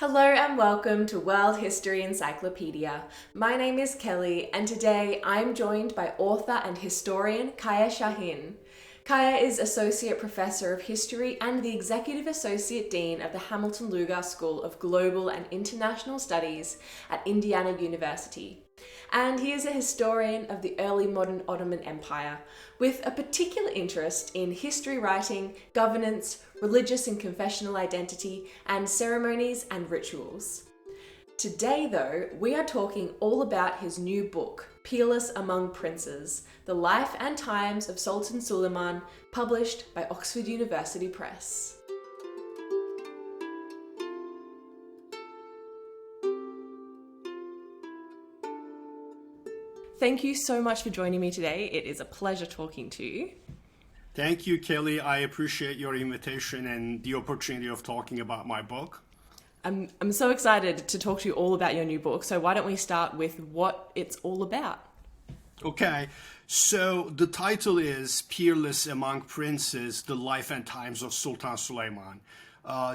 Hello and welcome to World History Encyclopedia. My name is Kelly and today I'm joined by author and historian Kaya Şahin. Kaya is Associate Professor of History and the Executive Associate Dean of the Hamilton Lugar School of Global and International Studies at Indiana University. And he is a historian of the early modern Ottoman Empire, with a particular interest in history writing, governance, religious and confessional identity, and ceremonies and rituals. Today, though, we are talking all about his new book, Peerless Among Princes, The Life and Times of Sultan Süleyman, published by Oxford University Press. Thank you so much for joining me today. It is a pleasure talking to you. Thank you, Kelly. I appreciate your invitation and the opportunity of talking about my book. I'm so excited to talk to you all about your new book. So why don't we start with what it's all about? Okay, so the title is Peerless Among Princes, The Life and Times of Sultan Süleyman.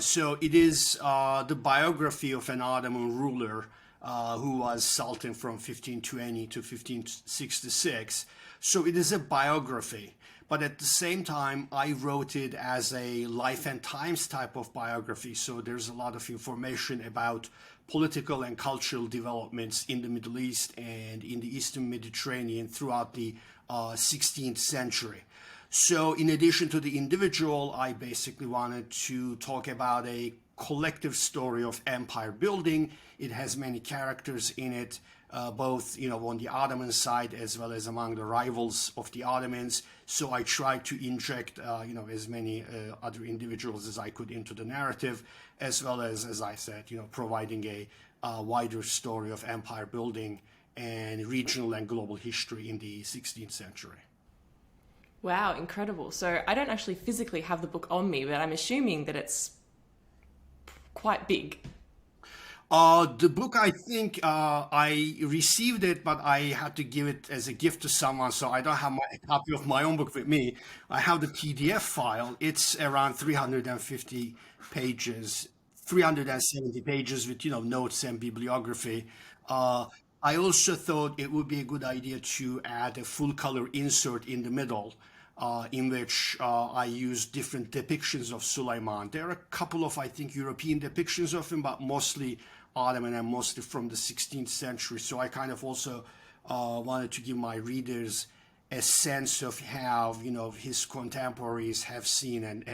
So it is the biography of an Ottoman ruler who was Sultan from 1520 to 1566. So it is a biography. But at the same time, I wrote it as a life and times type of biography. So there's a lot of information about political and cultural developments in the Middle East and in the Eastern Mediterranean throughout the 16th century. So in addition to the individual, I basically wanted to talk about a collective story of empire building. It has many characters in it, both on the Ottoman side as well as among the rivals of the Ottomans. So I tried to inject as many other individuals as I could into the narrative, as well as I said, providing a wider story of empire building and regional and global history in the 16th century. Wow, incredible. So I don't actually physically have the book on me, but I'm assuming that it's quite big. The book, I think I received it, but I had to give it as a gift to someone, so I don't have a copy of my own book with me. I have the PDF file. It's around 350 pages, 370 pages with, notes and bibliography. I also thought it would be a good idea to add a full color insert in the middle, in which I use different depictions of Süleyman. There are a couple of, I think, European depictions of him, but mostly Ottoman and mostly from the 16th century. So I kind of also wanted to give my readers a sense of how, his contemporaries have seen and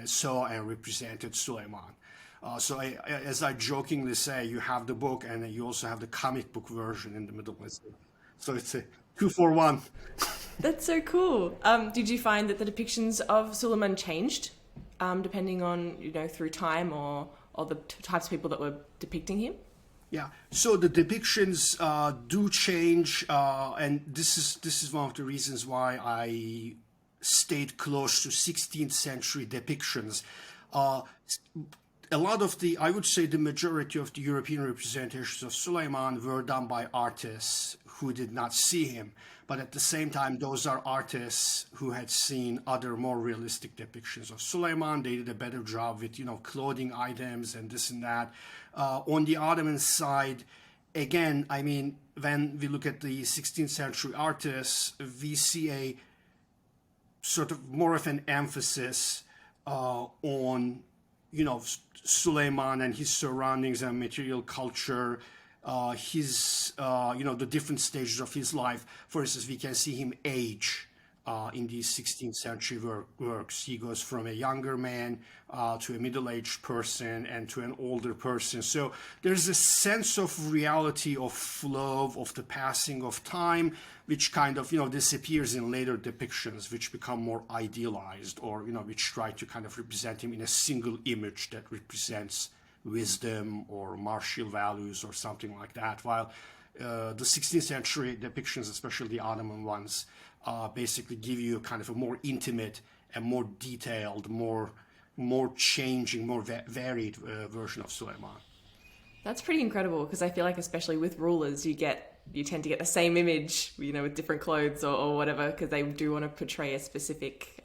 saw and represented Süleyman. As I jokingly say, you have the book and you also have the comic book version in the middle. So it's a 2-for-1. That's so cool. Did you find that the depictions of Suleiman changed depending on, through time or the types of people that were depicting him? Yeah, so the depictions do change, and this is one of the reasons why I stayed close to 16th century depictions. A lot of I would say the majority of the European representations of Süleyman were done by artists who did not see him. But at the same time, those are artists who had seen other more realistic depictions of Süleyman. They did a better job with, clothing items and this and that. On the Ottoman side, again, I mean, when we look at the 16th century artists, we see a sort of more of an emphasis on, Süleyman and his surroundings and material culture, the different stages of his life. For instance, we can see him age in these 16th century works. He goes from a younger man to a middle-aged person and to an older person. So there's a sense of reality, of flow, of the passing of time, which kind of, disappears in later depictions, which become more idealized or, which try to kind of represent him in a single image that represents wisdom or martial values or something like that. While the 16th century depictions, especially the Ottoman ones, basically give you kind of a more intimate and more detailed, more changing, more varied version of Süleyman. That's pretty incredible because I feel like especially with rulers you tend to get the same image, with different clothes or whatever, because they do want to portray a specific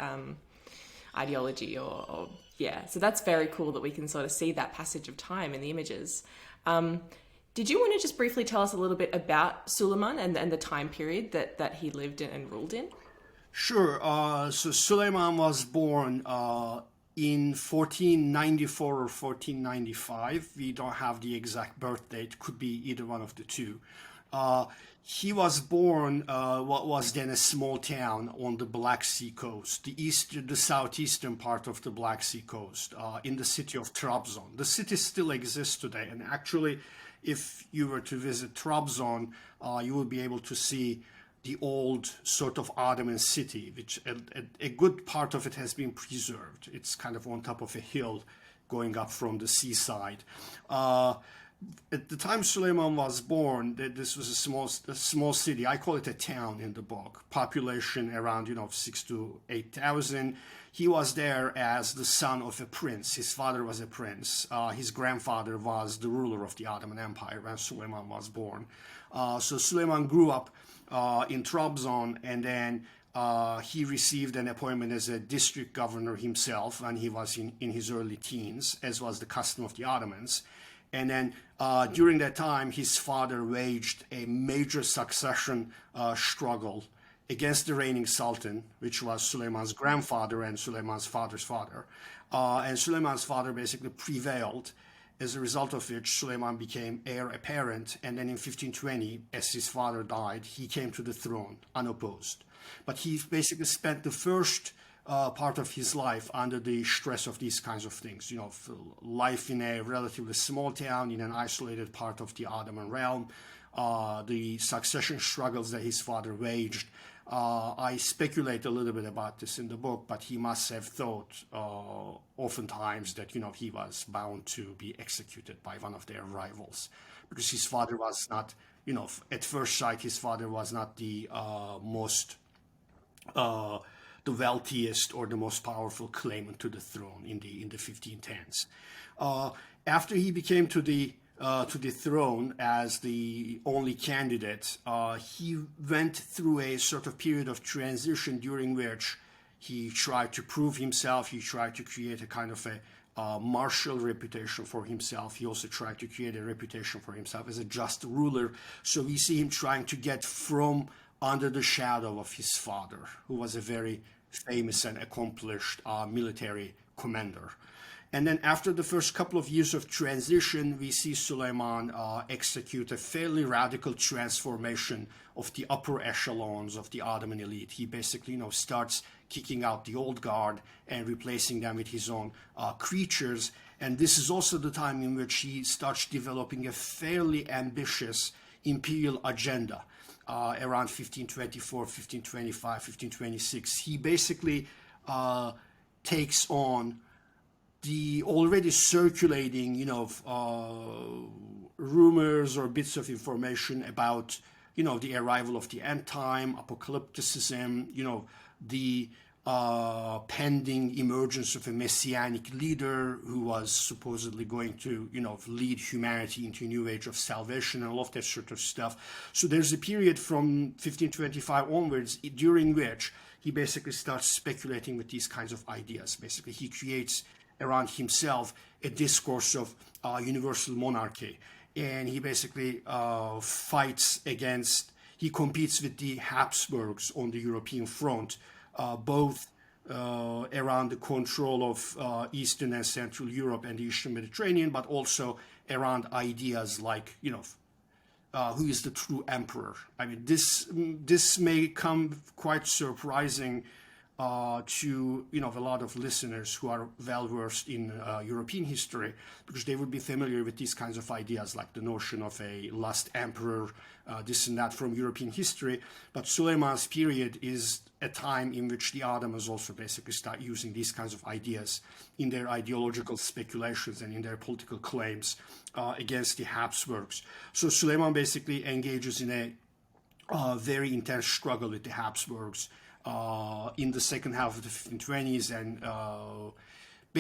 ideology or Yeah, so that's very cool that we can sort of see that passage of time in the images. Um, did you want to just briefly tell us a little bit about Suleiman and the time period that he lived in and ruled in? Sure. So Suleiman was born in 1494 or 1495. We don't have the exact birth date. Could be either one of the two. Uh, he was born what was then a small town on the Black Sea coast, the southeastern part of the Black Sea coast, in the city of Trabzon. The city still exists today, and actually, if you were to visit Trabzon, you will be able to see the old sort of Ottoman city, which a good part of it has been preserved. It's kind of on top of a hill going up from the seaside. At the time Suleiman was born, this was a small city. I call it a town in the book. Population around 6 to 8,000. He was there as the son of a prince. His father was a prince. His grandfather was the ruler of the Ottoman Empire when Suleiman was born. So Suleiman grew up in Trabzon, and then he received an appointment as a district governor himself when he was in his early teens, as was the custom of the Ottomans. And then during that time, his father waged a major succession struggle against the reigning sultan, which was Suleiman's grandfather and Suleiman's father's father. And Suleiman's father basically prevailed, as a result of which Suleiman became heir apparent. And then in 1520, as his father died, he came to the throne unopposed. But he basically spent the first part of his life under the stress of these kinds of things. Life in a relatively small town in an isolated part of the Ottoman realm, the succession struggles that his father waged. I speculate a little bit about this in the book, but he must have thought oftentimes that he was bound to be executed by one of their rivals, because his father was not, at first sight, his father was not the the wealthiest or the most powerful claimant to the throne in the 1510s. After he became to the throne as the only candidate, he went through a sort of period of transition during which he tried to prove himself. He tried to create a kind of a martial reputation for himself. He also tried to create a reputation for himself as a just ruler. So we see him trying to get from under the shadow of his father, who was a very famous and accomplished military commander. And then after the first couple of years of transition, we see Suleiman execute a fairly radical transformation of the upper echelons of the Ottoman elite. He basically, starts kicking out the old guard and replacing them with his own creatures. And this is also the time in which he starts developing a fairly ambitious imperial agenda. Around 1524, 1525, 1526. He basically takes on the already circulating, rumors or bits of information about, the arrival of the end time, apocalypticism, the pending emergence of a messianic leader who was supposedly going to, lead humanity into a new age of salvation and all of that sort of stuff. So there's a period from 1525 onwards during which he basically starts speculating with these kinds of ideas. Basically, he creates around himself a discourse of universal monarchy. And he basically he competes with the Habsburgs on the European front, both around the control of Eastern and Central Europe and the Eastern Mediterranean, but also around ideas like, who is the true emperor. I mean, this may come quite surprising to a lot of listeners who are well versed in European history, because they would be familiar with these kinds of ideas, like the notion of a last emperor, this and that from European history. But Suleiman's period is a time in which the Ottomans also basically start using these kinds of ideas in their ideological speculations and in their political claims against the Habsburgs. So Suleiman basically engages in a very intense struggle with the Habsburgs in the second half of the 1520s, and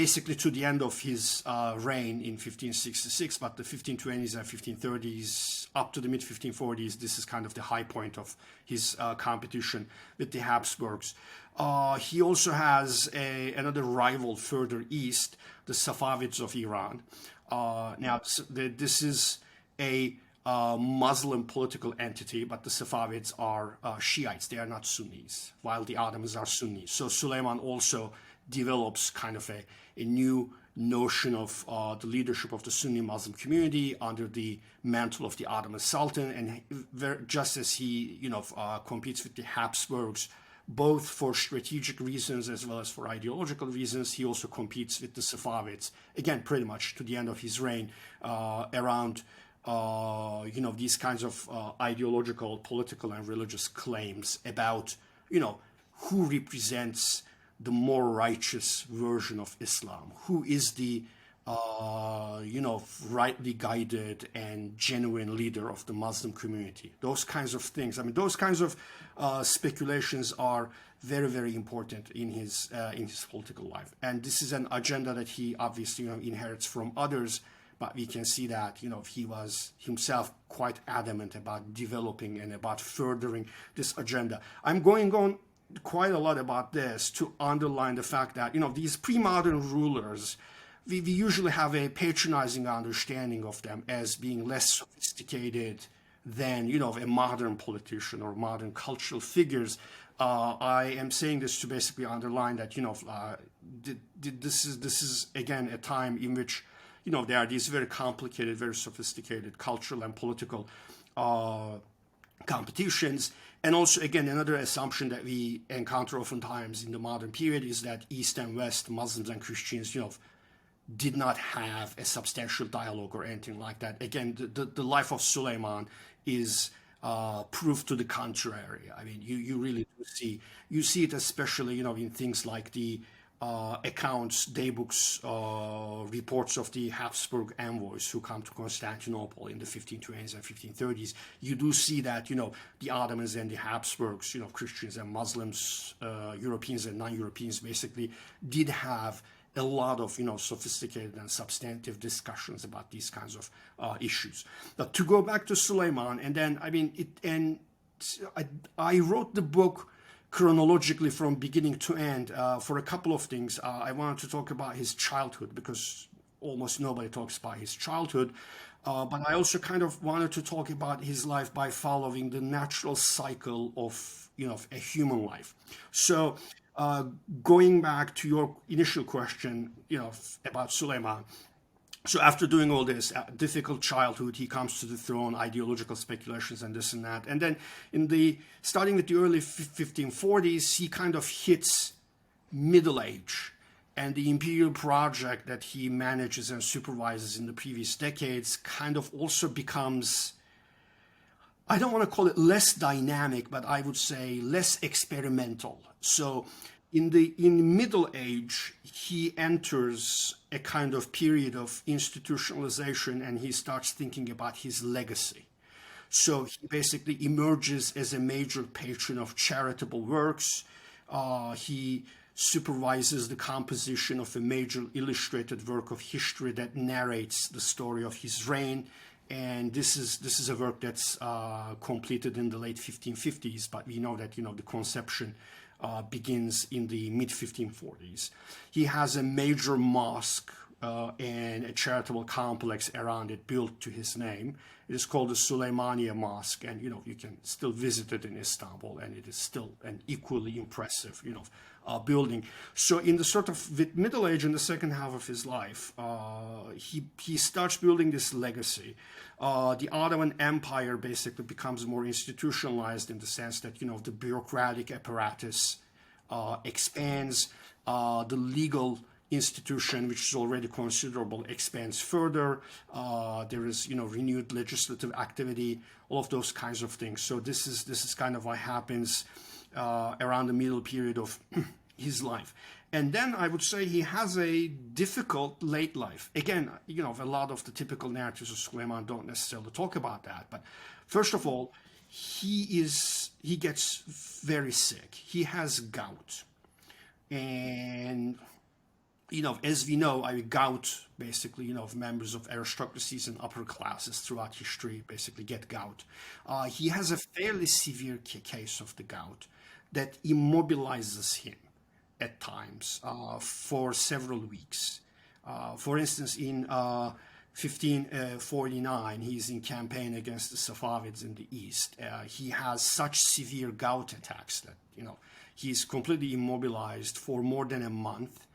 basically to the end of his reign in 1566, but the 1520s and 1530s up to the mid 1540s, this is kind of the high point of his competition with the Habsburgs. He also has another rival further east, the Safavids of Iran. Now, this is a Muslim political entity, but the Safavids are Shiites. They are not Sunnis, while the Ottomans are Sunnis. So Süleyman also develops kind of a new notion of the leadership of the Sunni Muslim community under the mantle of the Ottoman Sultan, and just as he, competes with the Habsburgs, both for strategic reasons as well as for ideological reasons, he also competes with the Safavids, again, pretty much to the end of his reign, around these kinds of ideological, political, and religious claims about, who represents the more righteous version of Islam, who is the, rightly guided and genuine leader of the Muslim community. Those kinds of things. I mean, those kinds of speculations are very, very important in his political life. And this is an agenda that he obviously, inherits from others. But we can see that, he was himself quite adamant about developing and about furthering this agenda. I'm going on quite a lot about this to underline the fact that, these pre-modern rulers, we usually have a patronizing understanding of them as being less sophisticated than, a modern politician or modern cultural figures. I am saying this to basically underline that, this is again a time in which, there are these very complicated, very sophisticated cultural and political competitions. And also, again, another assumption that we encounter oftentimes in the modern period is that East and West, Muslims and Christians, did not have a substantial dialogue or anything like that. Again, the life of Süleyman is proof to the contrary. I mean, you really do see it especially, in things like the accounts, daybooks, reports of the Habsburg envoys who come to Constantinople in the 1520s and 1530s. You do see that, the Ottomans and the Habsburgs, Christians and Muslims, Europeans and non-Europeans basically did have a lot of, sophisticated and substantive discussions about these kinds of issues. But to go back to Süleyman, and then, I wrote the book chronologically from beginning to end for a couple of things. I wanted to talk about his childhood because almost nobody talks about his childhood. But I also kind of wanted to talk about his life by following the natural cycle of, a human life. So going back to your initial question, about Süleyman. So after doing all this difficult childhood, he comes to the throne, ideological speculations and this and that. And then starting with the early 1540s, he kind of hits middle age. And the Imperial project that he manages and supervises in the previous decades kind of also becomes, I don't want to call it less dynamic, but I would say less experimental. So in middle age, he enters a kind of period of institutionalization and he starts thinking about his legacy. So he basically emerges as a major patron of charitable works. He supervises the composition of a major illustrated work of history that narrates the story of his reign. And this is a work that's completed in the late 1550s, but we know that, the conception begins in the mid-1540s. He has a major mosque and a charitable complex around it built to his name. It is called the Süleymaniye Mosque, and you can still visit it in Istanbul, and it is still an equally impressive building. So in the sort of middle age, in the second half of his life, he starts building this legacy. The Ottoman Empire basically becomes more institutionalized in the sense that the bureaucratic apparatus expands, the legal institution, which is already considerable, expands further. There is renewed legislative activity, all of those kinds of things. So this is kind of what happens around the middle period of his life. And then I would say he has a difficult late life. Again, a lot of the typical narratives of Süleyman don't necessarily talk about that. But first of all, he gets very sick. He has gout. And as we know, gout, basically, members of aristocracies and upper classes throughout history basically get gout. He has a fairly severe case of the gout that immobilizes him at times for several weeks. For instance, in 1549, he's in campaign against the Safavids in the east. He has such severe gout attacks that, he's completely immobilized for more than a month,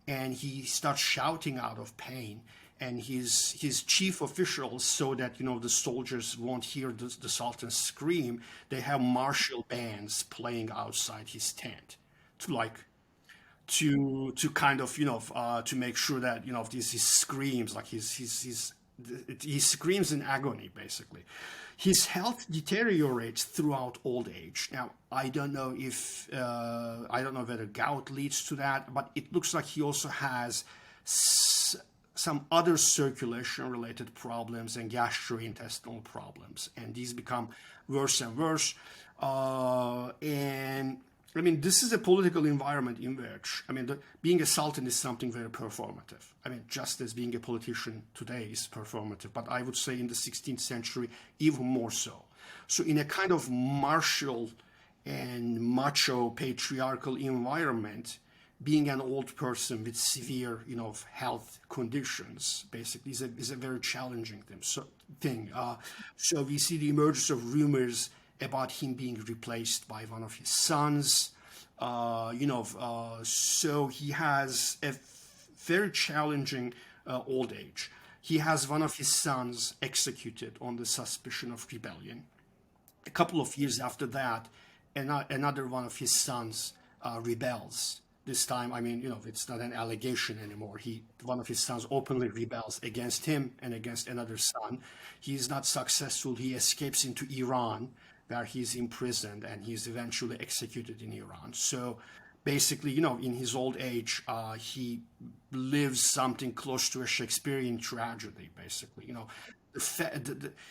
and he starts shouting out of pain. And his chief officials, so that the soldiers won't hear the Sultan scream, they have martial bands playing outside his tent to kind of to make sure that these he screams like he screams in agony basically. His health deteriorates throughout old age. Now, I don't know whether gout leads to that, but it looks like he also has some other circulation-related problems and gastrointestinal problems, and these become worse and worse. And I mean, this is a political environment in which, being a sultan is something very performative. Just as being a politician today is performative, but I would say in the 16th century, even more so. So in a kind of martial and macho patriarchal environment, being an old person with severe, health conditions, basically, is a very challenging thing. So we see the emergence of rumors about him being replaced by one of his sons. So he has a very challenging old age. He has one of his sons executed on the suspicion of rebellion. A couple of years after that, another one of his sons rebels. This time, it's not an allegation anymore. One of his sons openly rebels against him and against another son. He is not successful. He escapes into Iran, where he's imprisoned, and he's eventually executed in Iran. So basically, in his old age, he lives something close to a Shakespearean tragedy, basically.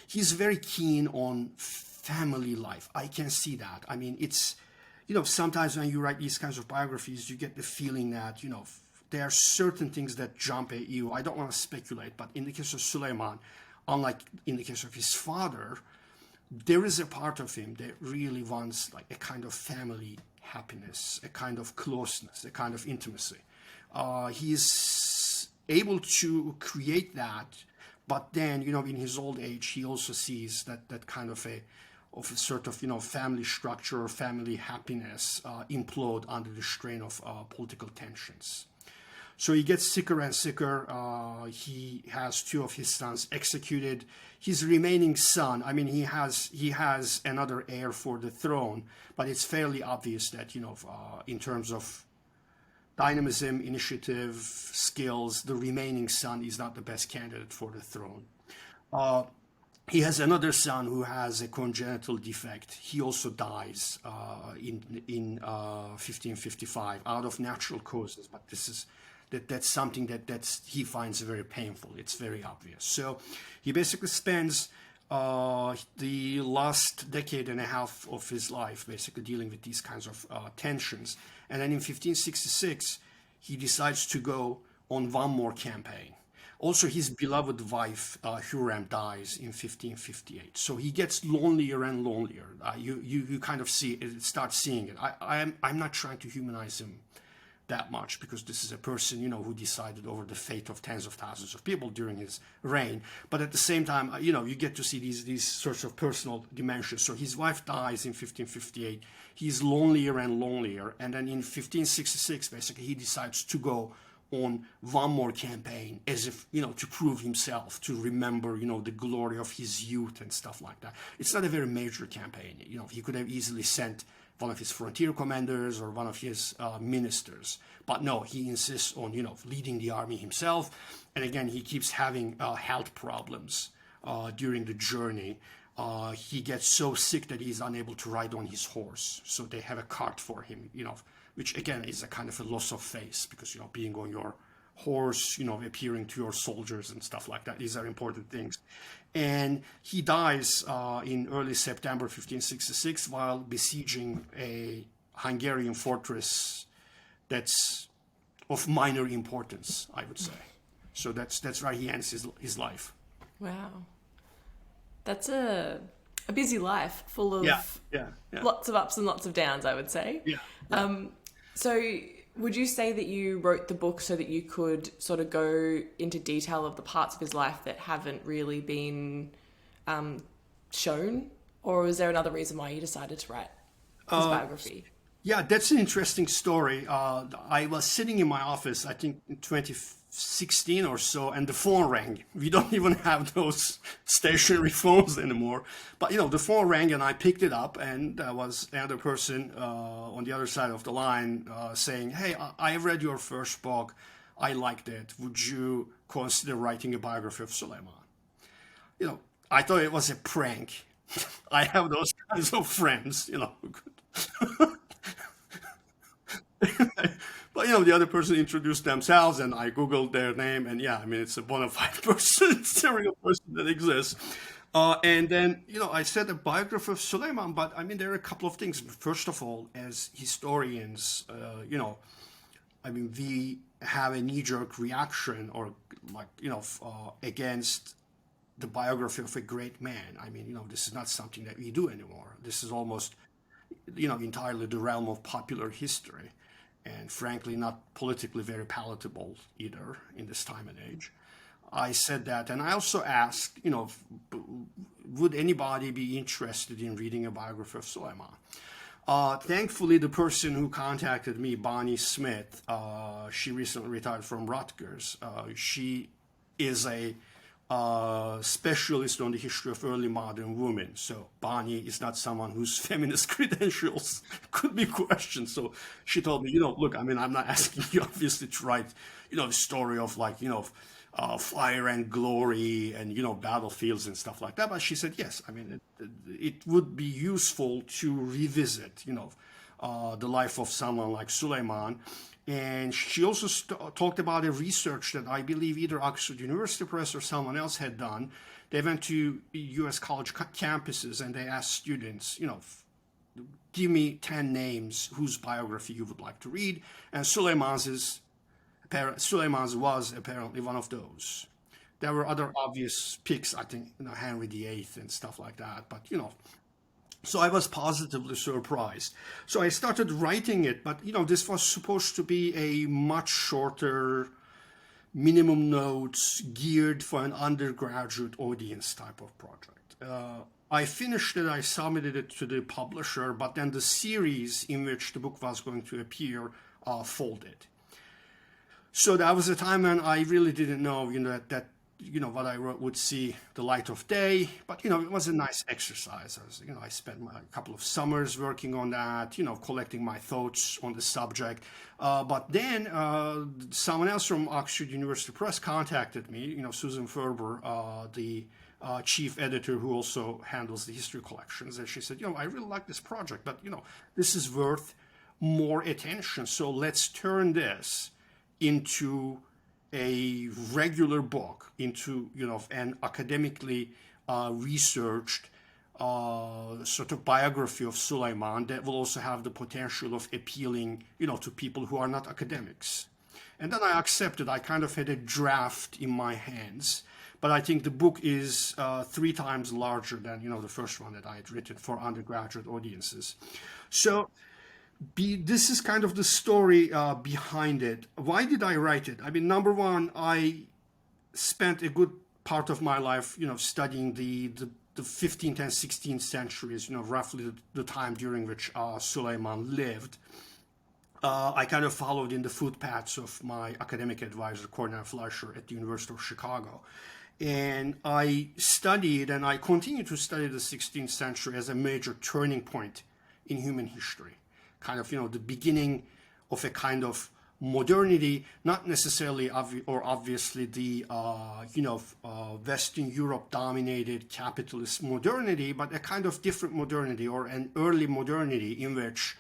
He's very keen on family life. I can see that. It's, sometimes when you write these kinds of biographies, you get the feeling that, there are certain things that jump at you. I don't want to speculate, but in the case of Süleyman, unlike in the case of his father, there is a part of him that really wants like a kind of family happiness, a kind of closeness, a kind of intimacy. He's able to create that, but then, in his old age, he also sees that kind of a sort of, family structure or family happiness implode under the strain of political tensions. So he gets sicker and sicker. He has two of his sons executed. His remaining son, he has another heir for the throne, but it's fairly obvious that, in terms of dynamism, initiative, skills, the remaining son is not the best candidate for the throne. He has another son who has a congenital defect. He also dies in 1555 out of natural causes, but that's something that he finds very painful. It's very obvious. So he basically spends the last decade and a half of his life basically dealing with these kinds of tensions. And then in 1566, he decides to go on one more campaign. Also, his beloved wife, Hürrem, dies in 1558. So he gets lonelier and lonelier. You kind of start seeing it. I'm not trying to humanize him that much, because this is a person, who decided over the fate of tens of thousands of people during his reign. But at the same time, you get to see these sorts of personal dimensions. So his wife dies in 1558. He's lonelier and lonelier. And then in 1566, basically, he decides to go on one more campaign, as if, to prove himself, to remember, the glory of his youth and stuff like that. It's not a very major campaign. He could have easily sent one of his frontier commanders or one of his ministers. But no, he insists on, leading the army himself. And again, he keeps having health problems during the journey. He gets so sick that he's unable to ride on his horse. So they have a cart for him, which again is a kind of a loss of face, because, being on your horse, appearing to your soldiers and stuff like that. These are important things. And he dies in early September 1566 while besieging a Hungarian fortress that's of minor importance, I would say. So that's where he ends his life. Wow. That's a busy life full of Yeah. lots of ups and lots of downs, I would say. Yeah. So would you say that you wrote the book so that you could sort of go into detail of the parts of his life that haven't really been shown? Or was there another reason why you decided to write his biography? Yeah, that's an interesting story. I was sitting in my office, I think in 2016 or so, and the phone rang. We don't even have those stationary phones anymore. But, the phone rang and I picked it up, and there was another person on the other side of the line saying, "Hey, I read your first book. I liked it. Would you consider writing a biography of Süleyman?" I thought it was a prank. I have those kinds of friends, who could But the other person introduced themselves, and I googled their name, and yeah, I mean it's a bona fide person, it's a real person that exists. And then I said a biography of Süleyman, but I mean there are a couple of things. First of all, as historians, I mean we have a knee-jerk reaction, or against the biography of a great man. I mean this is not something that we do anymore. This is almost entirely the realm of popular history, and frankly not politically very palatable either in this time and age. I said that, and I also asked, would anybody be interested in reading a biography of Süleyman? Thankfully, the person who contacted me, Bonnie Smith, she recently retired from Rutgers. She is a specialist on the history of early modern women. So Bonnie is not someone whose feminist credentials could be questioned. So she told me, look, I mean, I'm not asking you obviously to write, the story of fire and glory and, battlefields and stuff like that. But she said, yes, I mean, it would be useful to revisit, the life of someone like Süleyman. And she also talked about a research that I believe either Oxford University Press or someone else had done. They went to U.S. college campuses and they asked students, give me 10 names whose biography you would like to read. And Süleyman's was apparently one of those. There were other obvious picks, I think, Henry VIII and stuff like that. But, so I was positively surprised. So I started writing it, but this was supposed to be a much shorter, minimum notes, geared for an undergraduate audience type of project. I finished it, I submitted it to the publisher, but then the series in which the book was going to appear folded. So that was a time when I really didn't know, that what I wrote would see the light of day, but it was a nice exercise. I spent a couple of summers working on that, collecting my thoughts on the subject. But then someone else from Oxford University Press contacted me, Susan Ferber, the chief editor who also handles the history collections, and she said, I really like this project, but this is worth more attention. So let's turn this into a regular book, into an academically researched sort of biography of Süleyman that will also have the potential of appealing to people who are not academics. And then I accepted. I kind of had a draft in my hands, but I think the book is 3 times larger than the first one that I had written for undergraduate audiences. So this is kind of the story behind it. Why did I write it? I mean, number one, I spent a good part of my life, studying the 15th and 16th centuries, roughly the time during which Süleyman lived. I kind of followed in the footpaths of my academic advisor, Cornel Fleischer, at the University of Chicago. And I studied, and I continue to study the 16th century as a major turning point in human history. Kind of, the beginning of a kind of modernity, not necessarily obviously the, Western Europe dominated capitalist modernity, but a kind of different modernity, or an early modernity in which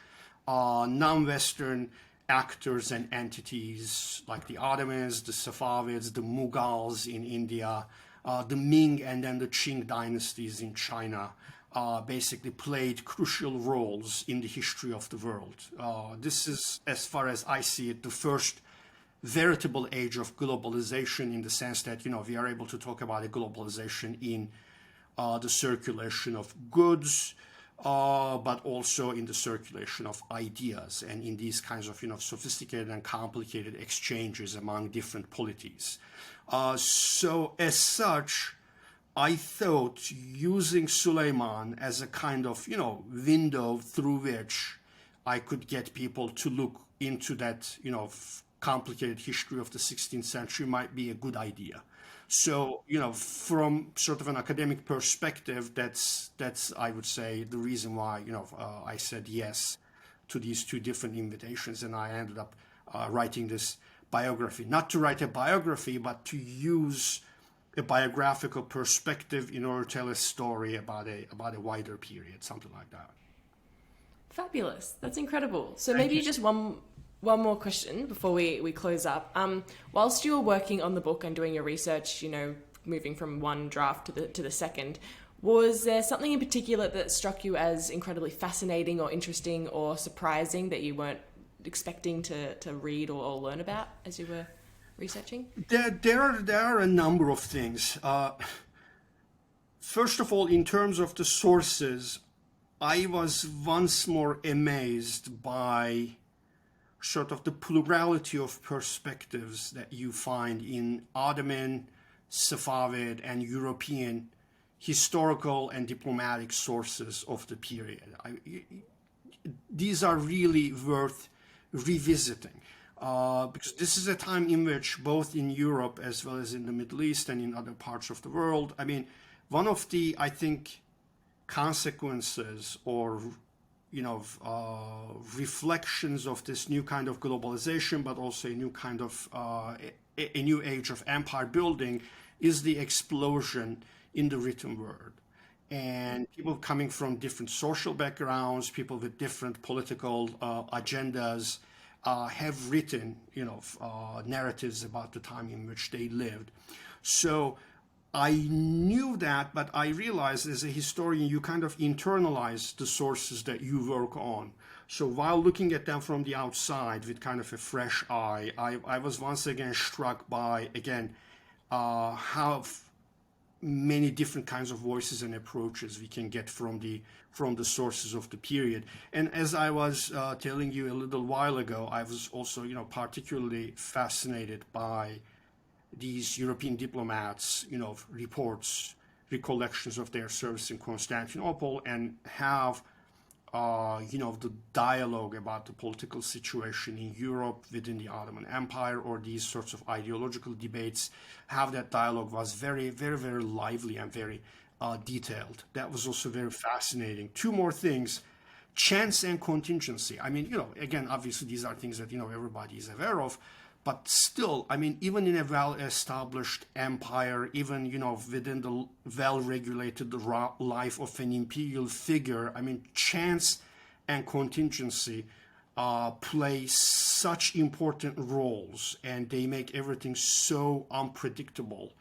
non-Western actors and entities like the Ottomans, the Safavids, the Mughals in India, the Ming and then the Qing dynasties in China, basically played crucial roles in the history of the world. This is, as far as I see it, the first veritable age of globalization, in the sense that, we are able to talk about a globalization in the circulation of goods, but also in the circulation of ideas and in these kinds of, sophisticated and complicated exchanges among different polities. So as such, I thought using Süleyman as a kind of, window through which I could get people to look into that, complicated history of the 16th century might be a good idea. So, from sort of an academic perspective, that's I would say the reason why, I said yes to these two different invitations, and I ended up writing this biography. Not to write a biography, but to use a biographical perspective in order to tell a story about a wider period, something like that. Fabulous. That's incredible. So maybe just one more question before we close up. Whilst you were working on the book and doing your research, moving from one draft to the second, was there something in particular that struck you as incredibly fascinating or interesting or surprising that you weren't expecting to read or learn about as you were researching? There are a number of things. First of all, in terms of the sources, I was once more amazed by sort of the plurality of perspectives that you find in Ottoman, Safavid, and European historical and diplomatic sources of the period. These are really worth revisiting, because this is a time in which, both in Europe as well as in the Middle East and in other parts of the world, one of the, I think, consequences or reflections of this new kind of globalization, but also a new kind of a new age of empire building, is the explosion in the written word. And people coming from different social backgrounds, people with different political agendas, have written, narratives about the time in which they lived. So I knew that, but I realized as a historian, you kind of internalize the sources that you work on. So while looking at them from the outside with kind of a fresh eye, I was once again struck by, how many different kinds of voices and approaches we can get from the sources of the period. And as I was telling you a little while ago, I was also, particularly fascinated by these European diplomats, reports, recollections of their service in Constantinople, and have, the dialogue about the political situation in Europe within the Ottoman Empire, or these sorts of ideological debates, how that dialogue was very, very, very lively and very detailed. That was also very fascinating. Two more things: chance and contingency. Again, obviously these are things that, everybody is aware of. But still, even in a well-established empire, even, within the well-regulated life of an imperial figure, chance and contingency play such important roles, and they make everything so unpredictable.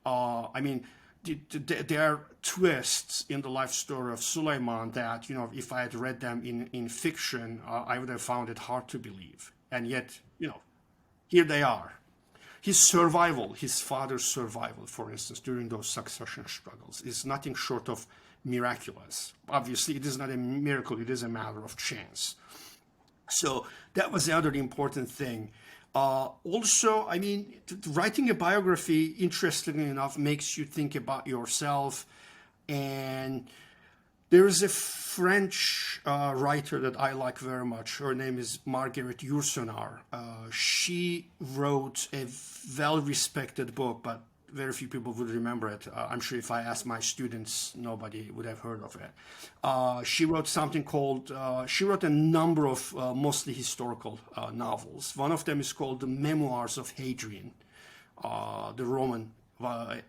There are twists in the life story of Süleyman that, if I had read them in fiction, I would have found it hard to believe. And yet, here they are. His survival, his father's survival, for instance, during those succession struggles, is nothing short of miraculous. Obviously, it is not a miracle, it is a matter of chance. So that was the other important thing. Also, writing a biography, interestingly enough, makes you think about yourself. And there is a French writer that I like very much. Her name is Marguerite Yourcenar. She wrote a well-respected book, but very few people would remember it. I'm sure if I asked my students, nobody would have heard of it. She wrote something called, she wrote a number of mostly historical novels. One of them is called The Memoirs of Hadrian, the Roman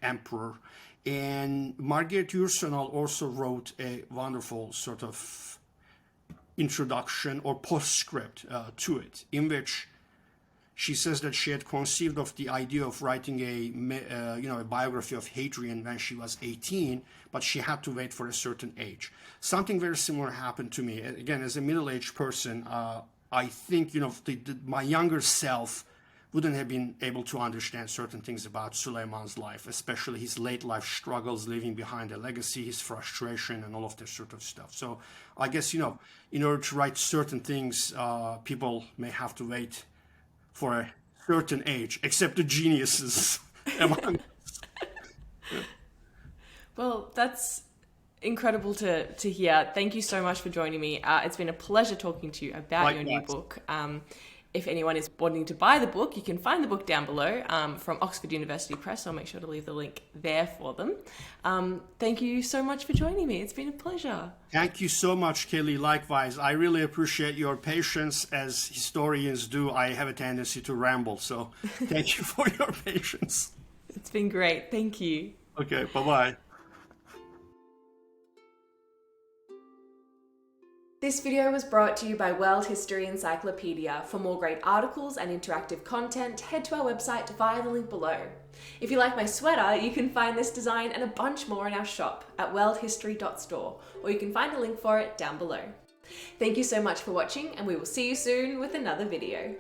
emperor. And Marguerite Yourcenar also wrote a wonderful sort of introduction or postscript to it, in which she says that she had conceived of the idea of writing a biography of Hadrian when she was 18, but she had to wait for a certain age. Something very similar happened to me. Again, as a middle-aged person, I think, my younger self wouldn't have been able to understand certain things about Süleyman's life, especially his late life struggles, leaving behind a legacy, his frustration, and all of this sort of stuff. So I guess, in order to write certain things, people may have to wait for a certain age, except the geniuses among us. Well, that's incredible to hear. Thank you so much for joining me. It's been a pleasure talking to you about your new book. If anyone is wanting to buy the book, you can find the book down below from Oxford University Press. I'll make sure to leave the link there for them. Thank you so much for joining me. It's been a pleasure. Thank you so much, Kelly. Likewise, I really appreciate your patience. As historians do, I have a tendency to ramble. So thank you for your patience. It's been great. Thank you. Okay, bye-bye. This video was brought to you by World History Encyclopedia. For more great articles and interactive content, head to our website via the link below. If you like my sweater, you can find this design and a bunch more in our shop at worldhistory.store, or you can find a link for it down below. Thank you so much for watching, and we will see you soon with another video.